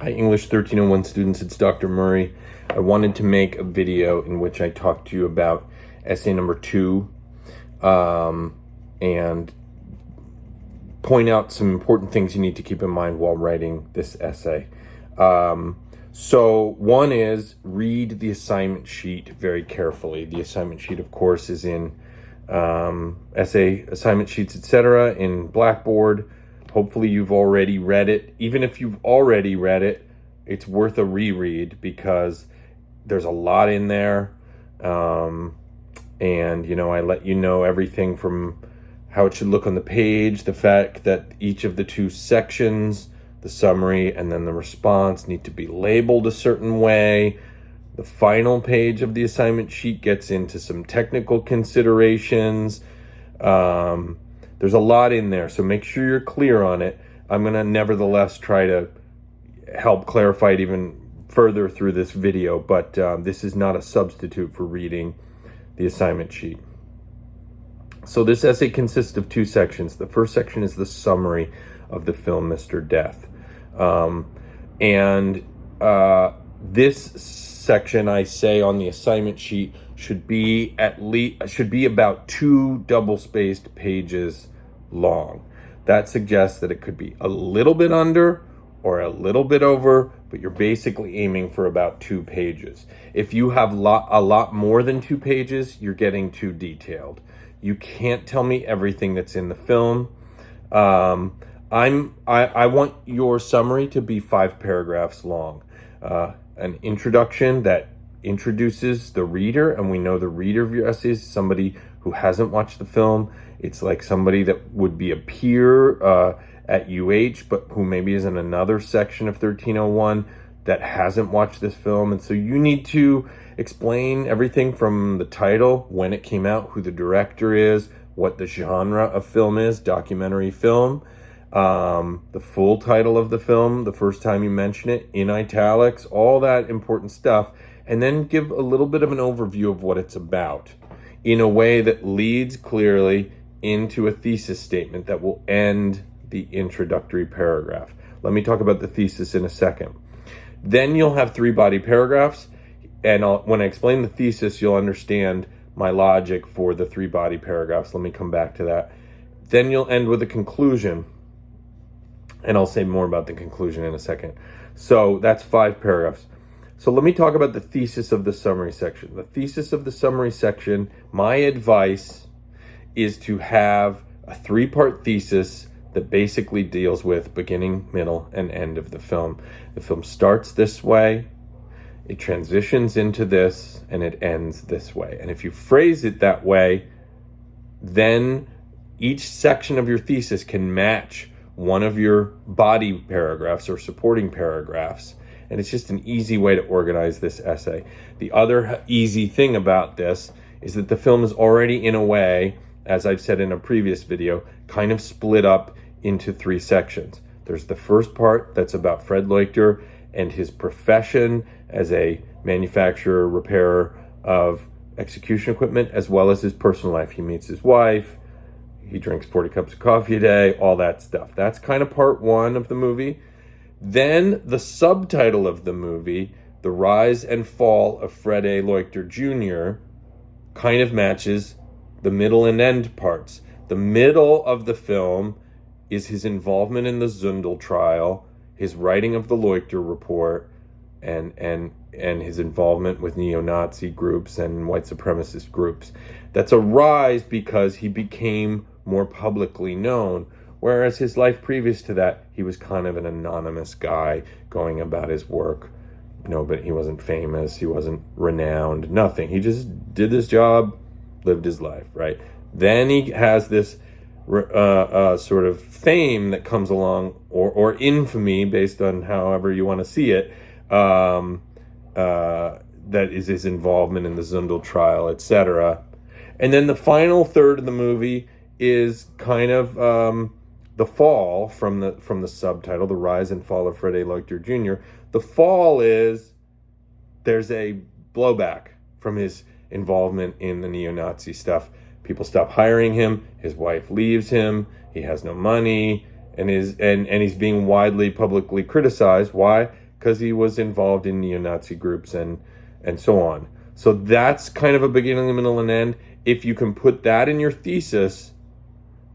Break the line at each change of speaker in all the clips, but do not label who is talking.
Hi, English 1301 students, it's Dr. Murray. I wanted to make a video in which I talk to you about essay number 2 and point out some important things you need to keep in mind while writing this essay. So one is read the assignment sheet very carefully. The assignment sheet, of course, is in essay assignment sheets, etc. in Blackboard. Hopefully you've already read it. Even if you've already read it, it's worth a reread because there's a lot in there. And, I let you know everything from how it should look on the page, the fact that each of the two sections, the summary and then the response, need to be labeled a certain way. The final page of the assignment sheet gets into some technical considerations. There's a lot in there, so make sure you're clear on it. I'm going to nevertheless try to help clarify it even further through this video, but this is not a substitute for reading the assignment sheet. So this essay consists of two sections. The first section is the summary of the film Mr. Death. This section, I say on the assignment sheet, should be about 2 double-spaced pages long. That suggests that it could be a little bit under or a little bit over, but you're basically aiming for about 2 pages. If you have a lot more than 2 pages, you're getting too detailed. You can't tell me everything that's in the film. I want your summary to be 5 paragraphs long. An introduction that introduces the reader, and we know the reader of your essay is somebody who hasn't watched the film. It's like somebody that would be a peer at UH, but who maybe is in another section of 1301 that hasn't watched this film. And so you need to explain everything from the title, when it came out, who the director is, what the genre of film is, documentary film, the full title of the film, the first time you mention it, in italics, all that important stuff, and then give a little bit of an overview of what it's about in a way that leads clearly into a thesis statement that will end the introductory paragraph. Let me talk about the thesis in a second. Then you'll have 3 body paragraphs, and when I explain the thesis, you'll understand my logic for the 3 body paragraphs. Let me come back to that. Then you'll end with a conclusion, and I'll say more about the conclusion in a second. So that's 5 paragraphs. So let me talk about the thesis of the summary section. The thesis of the summary section, my advice is to have a 3-part thesis that basically deals with beginning, middle, and end of the film. The film starts this way, it transitions into this, and it ends this way. And if you phrase it that way, then each section of your thesis can match one of your body paragraphs or supporting paragraphs. And it's just an easy way to organize this essay. The other easy thing about this is that the film is already, in a way, as I've said in a previous video, kind of split up into 3 sections. There's the first part that's about Fred Leuchter and his profession as a manufacturer, repairer of execution equipment, as well as his personal life. He meets his wife, he drinks 40 cups of coffee a day, all that stuff. That's kind of part 1 of the movie. Then the subtitle of the movie, The Rise and Fall of Fred A. Leuchter Jr., kind of matches the middle and end parts. The middle of the film is his involvement in the Zundel trial, his writing of the Leuchter report, and his involvement with neo-Nazi groups and white supremacist groups. That's a rise because he became more publicly known, whereas his life previous to that, he was kind of an anonymous guy going about his work. But he wasn't famous, he wasn't renowned, nothing. He just did his job, lived his life, right? Then he has this sort of fame that comes along, or infamy, based on however you want to see it, that is his involvement in the Zundel trial, etc. And then the final third of the movie is kind of the fall from the subtitle, The Rise and Fall of Fred A. Leuchter Jr. The fall is there's a blowback from his involvement in the neo-Nazi stuff. People stop hiring him, his wife leaves him, he has no money, and he's being widely publicly criticized. Why? because he was involved in neo-Nazi groups and so on. So that's kind of a beginning, middle, and end. If you can put that in your thesis,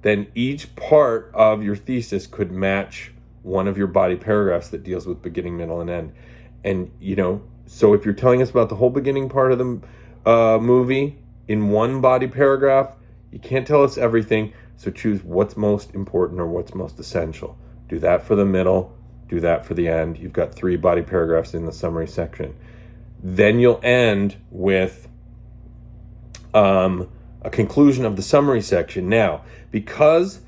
then each part of your thesis could match one of your body paragraphs that deals with beginning, middle, and end. And, so if you're telling us about the whole beginning part of the movie in one body paragraph, you can't tell us everything. So choose what's most important or what's most essential. Do that for the middle, do that for the end. You've got 3 body paragraphs in the summary section. Then you'll end with a conclusion of the summary section. Now, because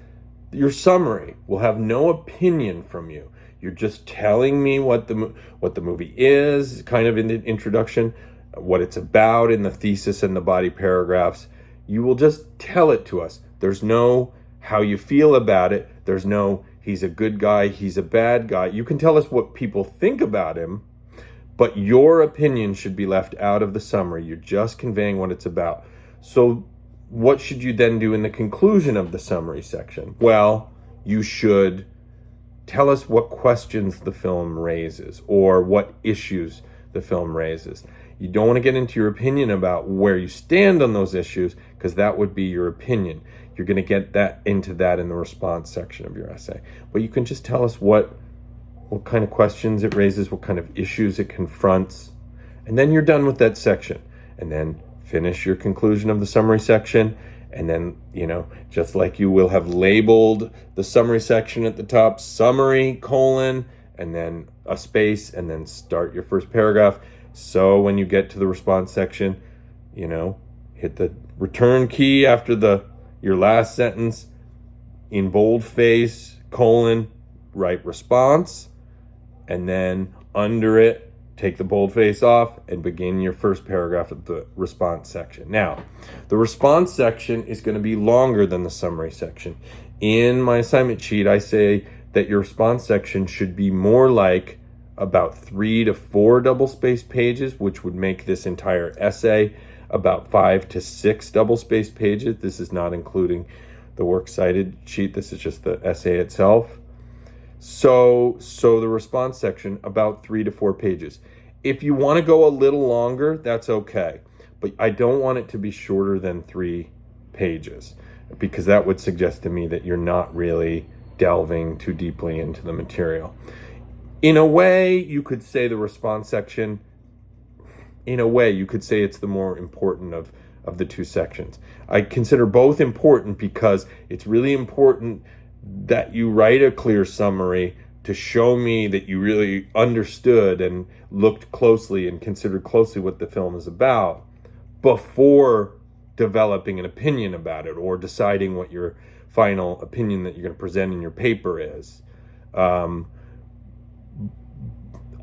your summary will have no opinion from you, you're just telling me what the movie is, kind of in the introduction, what it's about in the thesis and the body paragraphs. You will just tell it to us. There's no how you feel about it. There's no he's a good guy, he's a bad guy. You can tell us what people think about him, but your opinion should be left out of the summary. You're just conveying what it's about. So what should you then do in the conclusion of the summary section? Well, you should tell us what questions the film raises or what issues the film raises. You don't want to get into your opinion about where you stand on those issues, because that would be your opinion. You're going to get that into that in the response section of your essay. But you can just tell us what kind of questions it raises, what kind of issues it confronts, and then you're done with that section. And then finish your conclusion of the summary section, and then, just like you will have labeled the summary section at the top, summary, colon, and then a space, and then start your first paragraph. So when you get to the response section, hit the return key after your last sentence, in boldface, colon, write response, and then under it, take the boldface off and begin your first paragraph of the response section. Now, the response section is going to be longer than the summary section. In my assignment sheet, I say that your response section should be more like about 3 to 4 double-spaced pages, which would make this entire essay about 5 to 6 double-spaced pages. This is not including the works cited sheet. This is just the essay itself. So the response section, about 3 to 4 pages. If you want to go a little longer, that's okay. But I don't want it to be shorter than 3 pages, because that would suggest to me that you're not really delving too deeply into the material. In a way, you could say the response section, it's the more important of the 2 sections. I consider both important because it's really important that you write a clear summary to show me that you really understood and looked closely and considered closely what the film is about before developing an opinion about it or deciding what your final opinion that you're going to present in your paper is.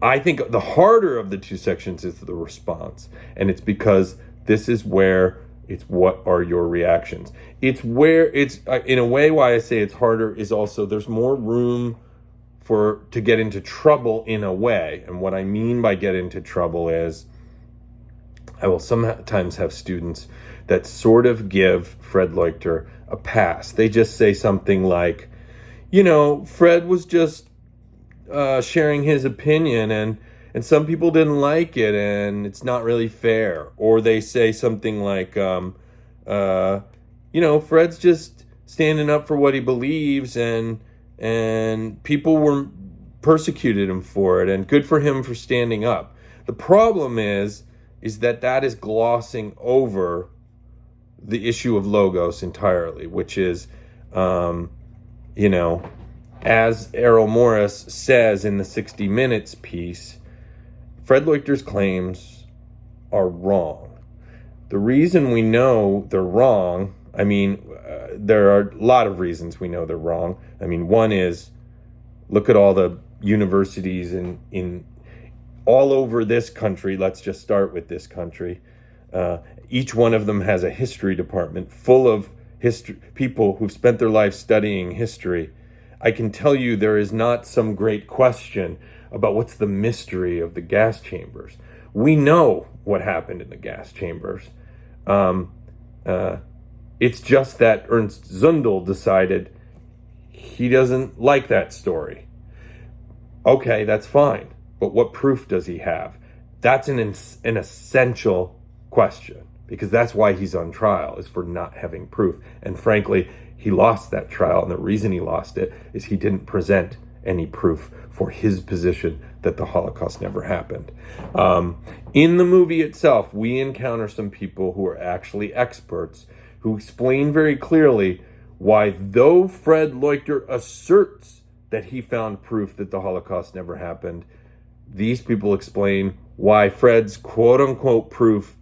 I think the harder of the 2 sections is the response, and it's because this is where it's what are your reactions. It's where it's, in a way, why I say it's harder is also there's more room to get into trouble in a way. And what I mean by get into trouble is I will sometimes have students that sort of give Fred Leuchter a pass. They just say something like, Fred was just sharing his opinion and some people didn't like it and it's not really fair. Or they say something like, Fred's just standing up for what he believes and people were persecuted him for it and good for him for standing up. The problem is that is glossing over the issue of logos entirely, which is, as Errol Morris says in the 60 Minutes piece, Fred Leuchter's claims are wrong. The reason we know they're wrong, there are a lot of reasons we know they're wrong. One is, look at all the universities in all over this country. Let's just start with this country. Each one of them has a history department full of people who've spent their life studying history. I can tell you there is not some great question about what's the mystery of the gas chambers. We know what happened in the gas chambers. It's just that Ernst Zundel decided he doesn't like that story. Okay, that's fine. but what proof does he have? That's an essential question, because that's why he's on trial, is for not having proof. And frankly, he lost that trial, and the reason he lost it is he didn't present any proof for his position that the Holocaust never happened. In the movie itself, we encounter some people who are actually experts who explain very clearly why, though Fred Leuchter asserts that he found proof that the Holocaust never happened, these people explain why Fred's quote-unquote proof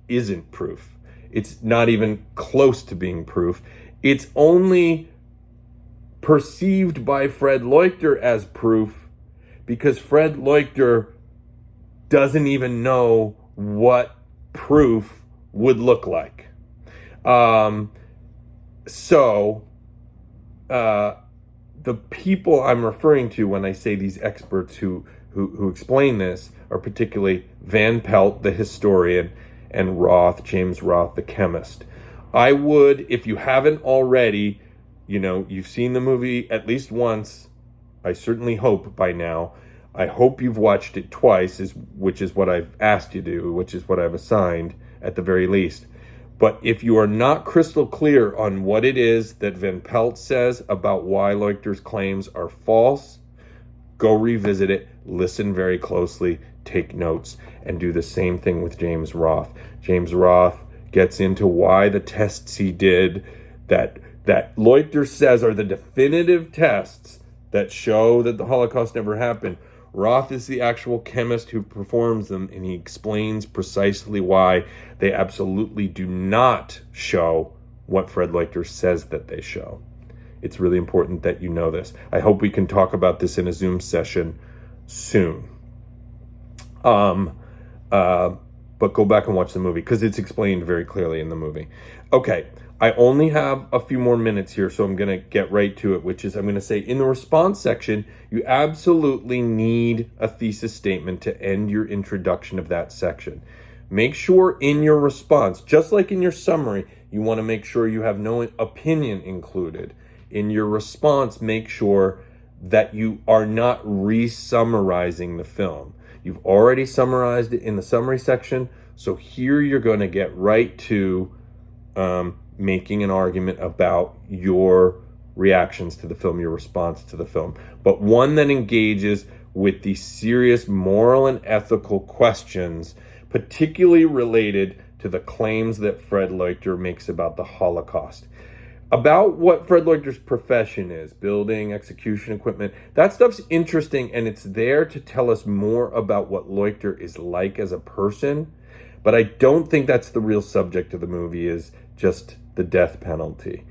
isn't proof. It's not even close to being proof. It's only perceived by Fred Leuchter as proof because Fred Leuchter doesn't even know what proof would look like. The people I'm referring to when I say these experts who explain this are particularly Van Pelt, the historian, and James Roth, the chemist. I would, if you haven't already, you've seen the movie at least once. I certainly hope by now. I hope you've watched it twice, which is what I've asked you to do, which is what I've assigned at the very least. But if you are not crystal clear on what it is that Van Pelt says about why Leuchter's claims are false, go revisit it, listen very closely, take notes, and do the same thing with James Roth. James Roth gets into why the tests he did that Leuchter says are the definitive tests that show that the Holocaust never happened. Roth is the actual chemist who performs them, and he explains precisely why they absolutely do not show what Fred Leuchter says that they show. It's really important that you know this. I hope we can talk about this in a Zoom session soon. But go back and watch the movie because it's explained very clearly in the movie. Okay, I only have a few more minutes here, so I'm going to get right to it, which is I'm going to say in the response section, you absolutely need a thesis statement to end your introduction of that section. Make sure in your response, just like in your summary, you want to make sure you have no opinion included. In your response, make sure that you are not re-summarizing the film. You've already summarized it in the summary section, so here you're going to get right to making an argument about your reactions to the film, your response to the film, but one that engages with the serious moral and ethical questions, particularly related to the claims that Fred Leuchter makes about the Holocaust. About what Fred Leuchter's profession is, building, execution equipment, that stuff's interesting, and it's there to tell us more about what Leuchter is like as a person, but I don't think that's the real subject of the movie, is just the death penalty.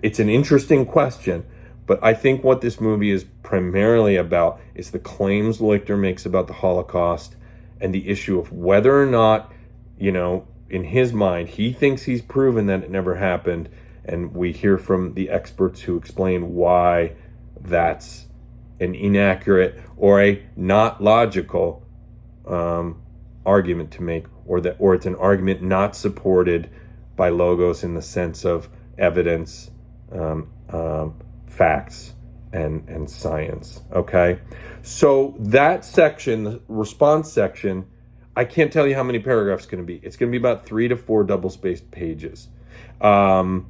It's an interesting question, but I think what this movie is primarily about is the claims Leuchter makes about the Holocaust and the issue of whether or not, in his mind, he thinks he's proven that it never happened. And we hear from the experts who explain why that's an inaccurate or a not logical argument to make, or it's an argument not supported by logos in the sense of evidence, facts, and science. Okay, so that section, the response section, I can't tell you how many paragraphs it's going to be. It's going to be about 3 to 4 double-spaced pages. You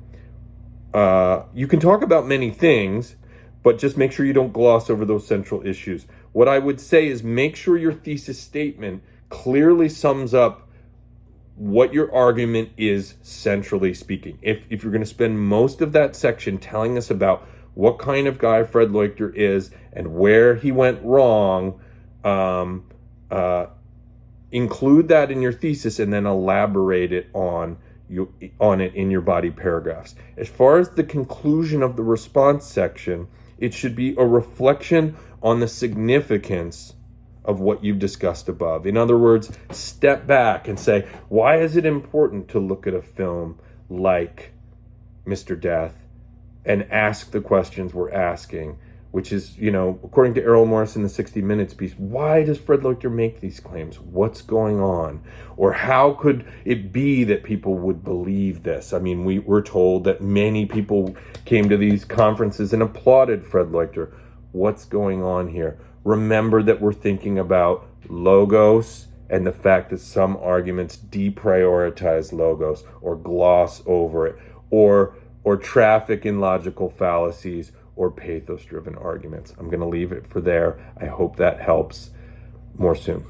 can talk about many things, but just make sure you don't gloss over those central issues. What I would say is make sure your thesis statement clearly sums up what your argument is, centrally speaking. If you're going to spend most of that section telling us about what kind of guy Fred Leuchter is and where he went wrong, include that in your thesis and then elaborate it on it in your body paragraphs. As far as the conclusion of the response section, it should be a reflection on the significance of what you've discussed above. In other words, step back and say, why is it important to look at a film like Mr. Death and ask the questions we're asking, which is, according to Errol Morris in the 60 Minutes piece, why does Fred Leuchter make these claims? What's going on? Or how could it be that people would believe this? I mean, we're told that many people came to these conferences and applauded Fred Leuchter. What's going on here? Remember that we're thinking about logos and the fact that some arguments deprioritize logos or gloss over it, or traffic in logical fallacies or pathos driven arguments. I'm going to leave it for there. I hope that helps. More soon.